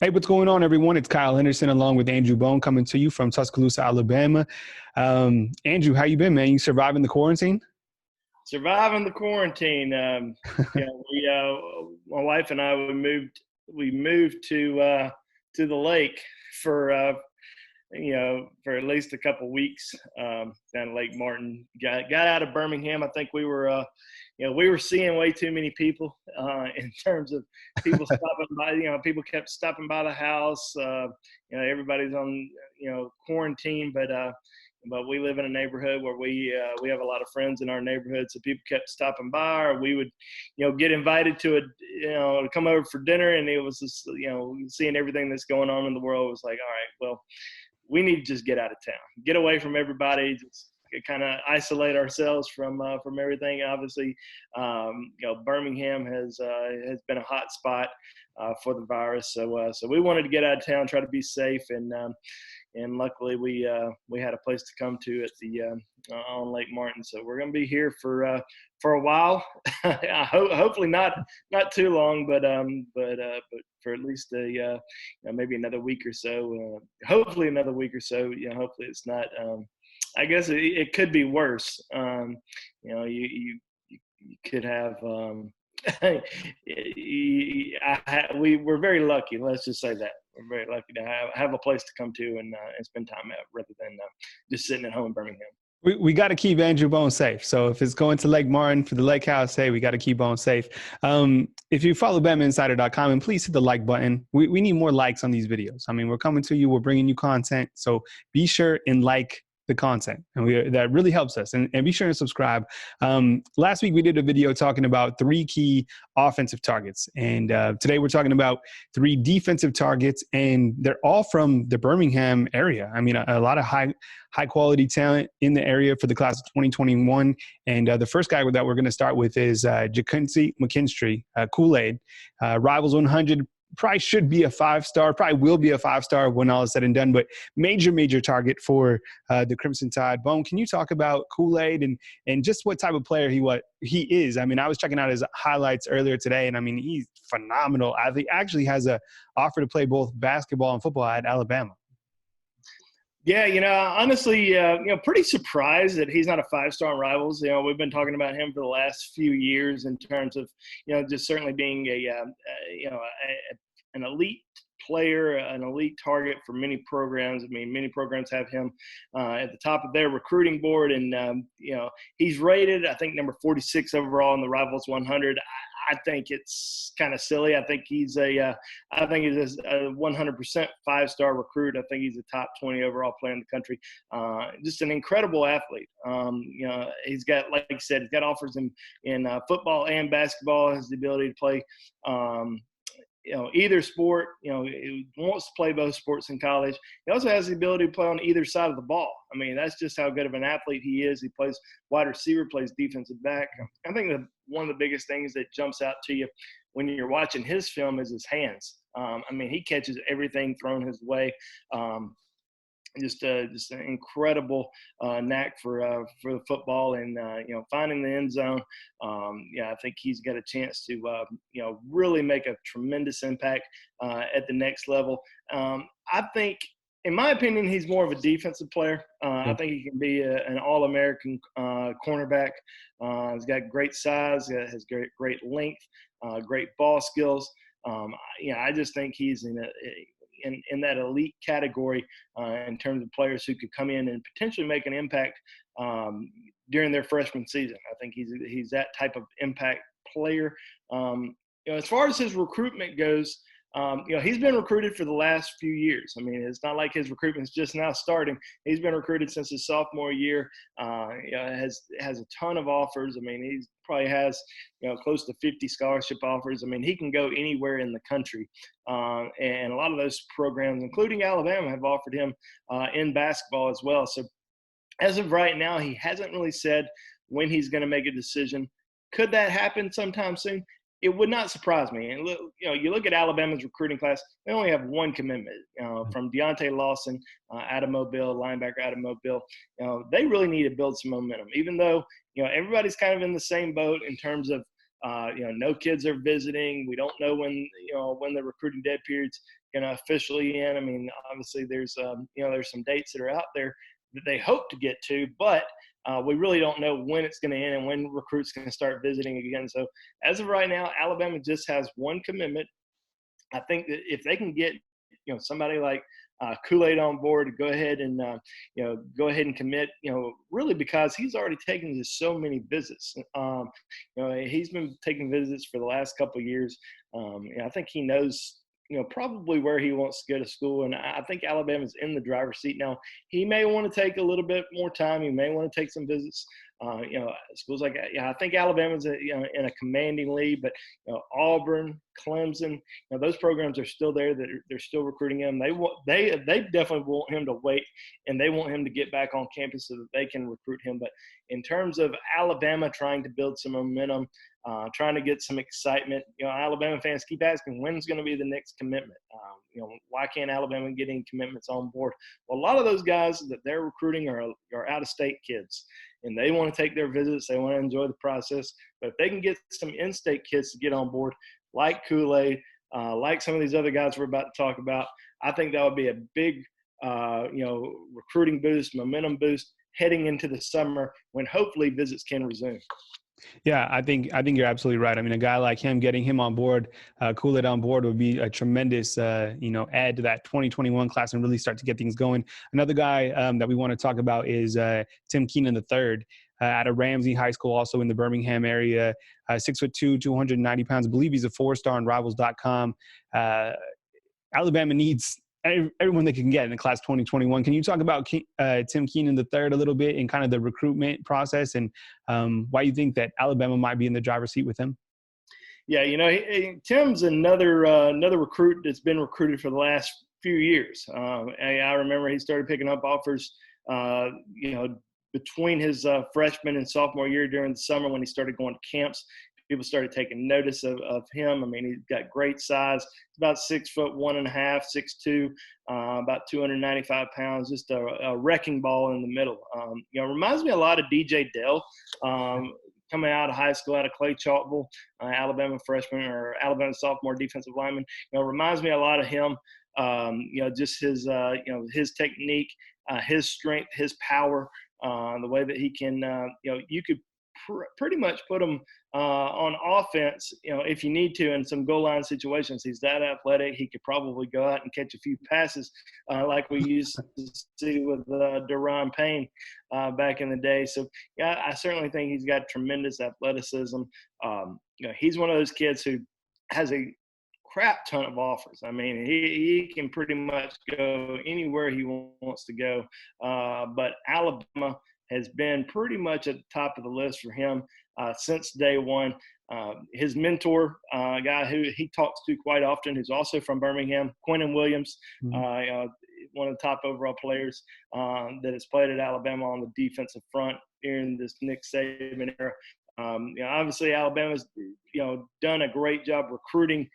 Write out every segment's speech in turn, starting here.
Hey, what's going on, everyone? It's Kyle Henderson along with Andrew Bone coming to you from Tuscaloosa, Alabama. Andrew, how you been, man? You surviving the quarantine? Surviving the quarantine. My wife and I, we moved to the lake for for at least a couple weeks down at Lake Martin. Got out of Birmingham. I think we were seeing way too many people in terms of people stopping by. People kept stopping by the house. Everybody's on quarantine, but we live in a neighborhood where we have a lot of friends in our neighborhood, so people kept stopping by, or we would get invited to to come over for dinner, and it was just seeing everything that's going on in the world. It was like, all right, well, we need to just get out of town, get away from everybody, just kind of isolate ourselves from everything. Obviously, Birmingham has been a hot spot for the virus, so we wanted to get out of town, try to be safe, and luckily we had a place to come to at the on Lake Martin. So we're going to be here for a while. Hopefully not too long, but for at least maybe another week or so. Hopefully another week or so. Hopefully it's not. I guess it could be worse. You could have. We're very lucky. Let's just say that we're very lucky to have a place to come to and spend time at, rather than just sitting at home in Birmingham. We got to keep Andrew Bone safe. So if it's going to Lake Martin for the Lake House, hey, we got to keep Bone safe. If you follow BamaInsider.com, and please hit the like button. We need more likes on these videos. I mean, we're coming to you. We're bringing you content. So be sure and like the content, and that really helps us, and be sure to subscribe. Last week we did a video talking about 3 key offensive targets, and today we're talking about 3 defensive targets, and they're all from the Birmingham area. I mean, a lot of high quality talent in the area for the class of 2021. And the first guy that we're going to start with is Ga'Quincy McKinstry, Kool-Aid, Rivals 100. Probably should be a 5-star, probably will be a 5-star when all is said and done, but major target for the Crimson Tide. Bone, can you talk about Kool-Aid and just what type of player he is? I mean, I was checking out his highlights earlier today, and I mean, he's phenomenal. He actually has a offer to play both basketball and football at Alabama. Yeah, honestly, pretty surprised that he's not a 5-star on Rivals. We've been talking about him for the last few years in terms of, just certainly being an elite player, an elite target for many programs. I mean, many programs have him at the top of their recruiting board, and he's rated, I think, number 46 overall in the Rivals 100. I think it's kind of silly. I think he's a 100% 5-star recruit. I think he's a top 20 overall player in the country. Just an incredible athlete. He's got, like I said, he's got offers in football and basketball. Has the ability to play either sport. He wants to play both sports in college. He also has the ability to play on either side of the ball. I mean, that's just how good of an athlete he is. He plays wide receiver, plays defensive back. I think that one of the biggest things that jumps out to you when you're watching his film is his hands. I mean, he catches everything thrown his way. Just an incredible knack for the football, and finding the end zone. I think he's got a chance to really make a tremendous impact at the next level. I think, in my opinion, he's more of a defensive player. I think he can be an All-American cornerback. He's got great size, has great length, great ball skills. I just think he's in that elite category in terms of players who could come in and potentially make an impact during their freshman season. I think he's that type of impact player. As far as his recruitment goes, he's been recruited for the last few years. I mean, it's not like his recruitment's just now starting. He's been recruited since his sophomore year. Has a ton of offers. I mean, he probably has close to 50 scholarship offers. I mean, he can go anywhere in the country, and a lot of those programs, including Alabama, have offered him in basketball as well. So as of right now, he hasn't really said when he's going to make a decision. Could that happen sometime soon? It would not surprise me. And you look at Alabama's recruiting class; they only have one commitment from Deontay Lawson out of Mobile, linebacker out of Mobile. They really need to build some momentum. Even though everybody's kind of in the same boat in terms of No kids are visiting. We don't know when the recruiting dead period's going to officially end. I mean, obviously there's some dates that are out there that they hope to get to, but we really don't know when it's going to end and when recruits can start visiting again. So as of right now, Alabama just has one commitment. I think that if they can get somebody like Kool-Aid on board to go ahead and commit, really because he's already taken just so many visits. He's been taking visits for the last couple of years. I think he knows probably where he wants to go to school. And I think Alabama's in the driver's seat now. He may want to take a little bit more time. He may want to take some visits. Schools like, I think Alabama's in a commanding lead, but Auburn, Clemson, those programs are still there. They're still recruiting him. They definitely want him to wait, and they want him to get back on campus so that they can recruit him. But in terms of Alabama trying to build some momentum, trying to get some excitement, Alabama fans keep asking, when's going to be the next commitment? Why can't Alabama get any commitments on board? Well, a lot of those guys that they're recruiting are out-of-state kids, and they want to take their visits. They want to enjoy the process. But if they can get some in-state kids to get on board, like Kool-Aid, like some of these other guys we're about to talk about, I think that would be a big, recruiting boost, momentum boost heading into the summer when hopefully visits can resume. Yeah, I think you're absolutely right. I mean, a guy like him, getting him on board, Kool-Aid on board, would be a tremendous, add to that 2021 class and really start to get things going. Another guy that we want to talk about is Tim Keenan III. Out of Ramsey High School, also in the Birmingham area, 6'2", 290 pounds. I believe he's a 4-star on Rivals.com. Alabama needs everyone they can get in the class 2021. Can you talk about Tim Keenan III a little bit and kind of the recruitment process and why you think that Alabama might be in the driver's seat with him? Yeah, Tim's another recruit that's been recruited for the last few years. I remember he started picking up offers, between his freshman and sophomore year during the summer when he started going to camps. People started taking notice of him. I mean, he's got great size. He's about 6'1.5", 6'2", about 295 pounds, just a wrecking ball in the middle. Reminds me a lot of DJ Dell, coming out of high school, out of Clay Chalkville, Alabama freshman or Alabama sophomore defensive lineman. Reminds me a lot of him. Just his technique, his strength, his power, the way that he can, you could pretty much put him on offense, if you need to in some goal line situations. He's that athletic. He could probably go out and catch a few passes like we used to see with Deron Payne back in the day. So, yeah, I certainly think he's got tremendous athleticism. He's one of those kids who has a crap ton of offers. I mean, he can pretty much go anywhere he wants to go. But Alabama has been pretty much at the top of the list for him since day one. His mentor, a guy who he talks to quite often, who's also from Birmingham, Quentin Williams, one of the top overall players that has played at Alabama on the defensive front during this Nick Saban era. Obviously Alabama's done a great job recruiting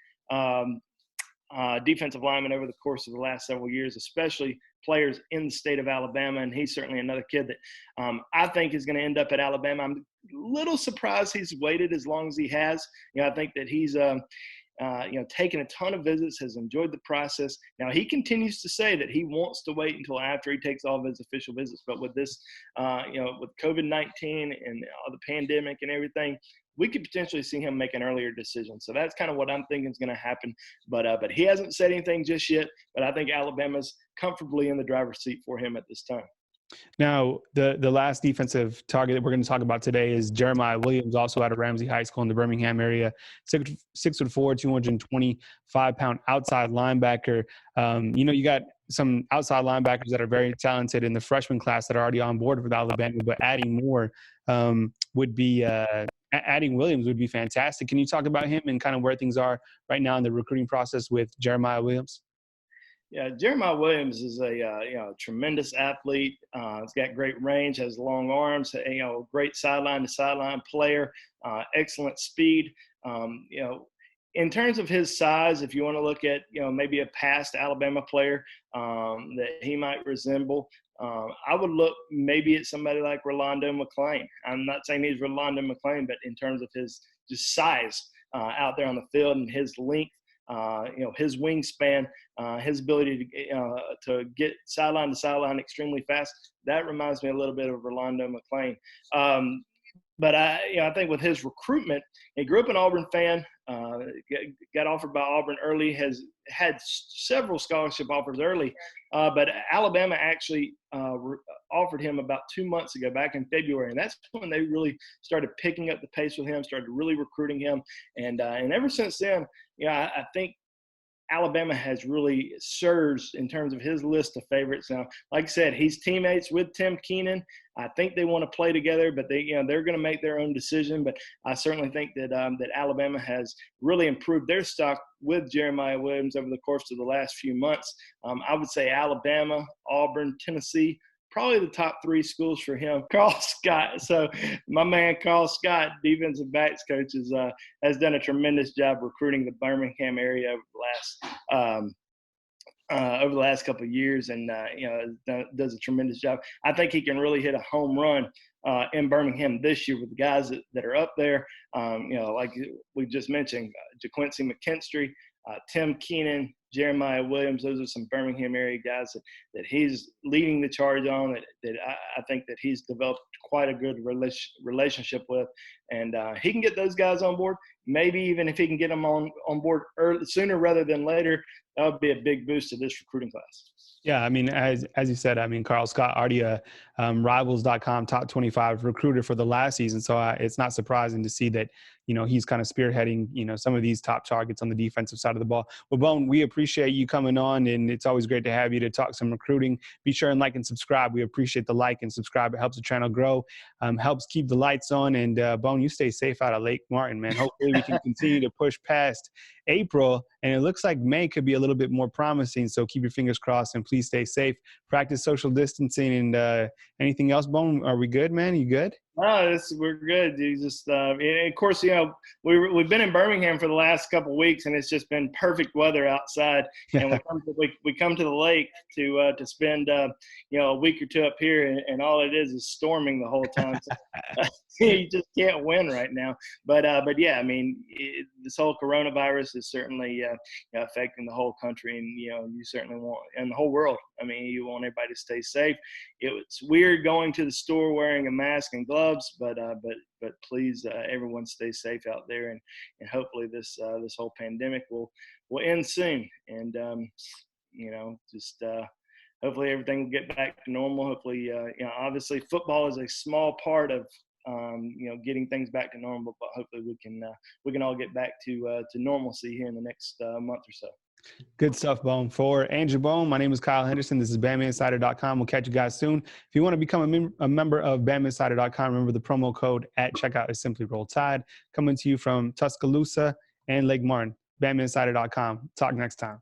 defensive linemen over the course of the last several years, especially players in the state of Alabama. And he's certainly another kid that I think is going to end up at Alabama. I'm a little surprised he's waited as long as he has. I think that he's taken a ton of visits, has enjoyed the process. Now, he continues to say that he wants to wait until after he takes all of his official visits. But with this, with COVID-19 and the pandemic and everything, we could potentially see him make an earlier decision. So that's kind of what I'm thinking is going to happen. But he hasn't said anything just yet. But I think Alabama's comfortably in the driver's seat for him at this time. Now, the last defensive target that we're going to talk about today is Jeremiah Williams, also out of Ramsey High School in the Birmingham area, 6'4", 225-pound outside linebacker. You got some outside linebackers that are very talented in the freshman class that are already on board with Alabama, but adding more adding Williams would be fantastic. Can you talk about him and kind of where things are right now in the recruiting process with Jeremiah Williams? Yeah, Jeremiah Williams is a tremendous athlete. He's got great range, has long arms, great sideline to sideline player, excellent speed. In terms of his size, if you want to look at maybe a past Alabama player that he might resemble, I would look maybe at somebody like Rolando McClain. I'm not saying he's Rolando McClain, but in terms of his just size out there on the field, and his length, his wingspan, his ability to get sideline to sideline extremely fast. That reminds me a little bit of Rolando McClain. But I think with his recruitment, he grew up an Auburn fan, got offered by Auburn early, has had several scholarship offers early, but Alabama actually offered him about 2 months ago, back in February, and that's when they really started picking up the pace with him, started really recruiting him, and ever since then, I think Alabama has really surged in terms of his list of favorites. Now, like I said, he's teammates with Tim Keenan. I think they want to play together, but they're going to make their own decision. But I certainly think that that Alabama has really improved their stock with Jeremiah Williams over the course of the last few months. I would say Alabama, Auburn, Tennessee, probably the top 3 schools for him. Carl Scott. So my man, Carl Scott, defensive backs coach, has done a tremendous job recruiting the Birmingham area over the last couple of years, and does a tremendous job. I think he can really hit a home run in Birmingham this year with the guys that are up there. Like we just mentioned, Ga'Quincy McKinstry, Tim Keenan, Jeremiah Williams. Those are some Birmingham area guys that he's leading the charge on, that I think that he's developed quite a good relationship with. And he can get those guys on board. Maybe even if he can get them on board sooner rather than later, that would be a big boost to this recruiting class. Yeah, I mean, as you said, I mean, Carl Scott already a Rivals.com top 25 recruiter for the last season. So it's not surprising to see that, he's kind of spearheading, some of these top targets on the defensive side of the ball. Well, Bone, we appreciate you coming on, and it's always great to have you to talk some recruiting. Be sure and like and subscribe. We appreciate the like and subscribe. It helps the channel grow, helps keep the lights on. And Bone, you stay safe out of Lake Martin, man. Hopefully we can continue to push past April, and it looks like May could be a little bit more promising. So keep your fingers crossed, and please stay safe. Practice social distancing, and anything else, Bone? Are we good, man? You good? No, we're good. You just, and of course, we've been in Birmingham for the last couple of weeks, and it's just been perfect weather outside. And we come to the lake to spend a week or two up here, and all it is storming the whole time. So, you just can't win right now. But yeah, I mean, this whole coronavirus is certainly affecting the whole country, and you certainly want, and the whole world. I mean, you want everybody to stay safe. It's weird going to the store wearing a mask and gloves, but please, everyone stay safe out there, and hopefully this whole pandemic will end soon, and just hopefully everything will get back to normal. Hopefully, obviously football is a small part of getting things back to normal, but hopefully we can all get back to normalcy here in the next month or so. Good stuff, Bone. For Andrew Bone, my name is Kyle Henderson. This is BamaInsider.com. We'll catch you guys soon. If you want to become a member of BamaInsider.com, remember the promo code at checkout is simply Roll Tide. Coming to you from Tuscaloosa and Lake Martin. BamaInsider.com. Talk next time.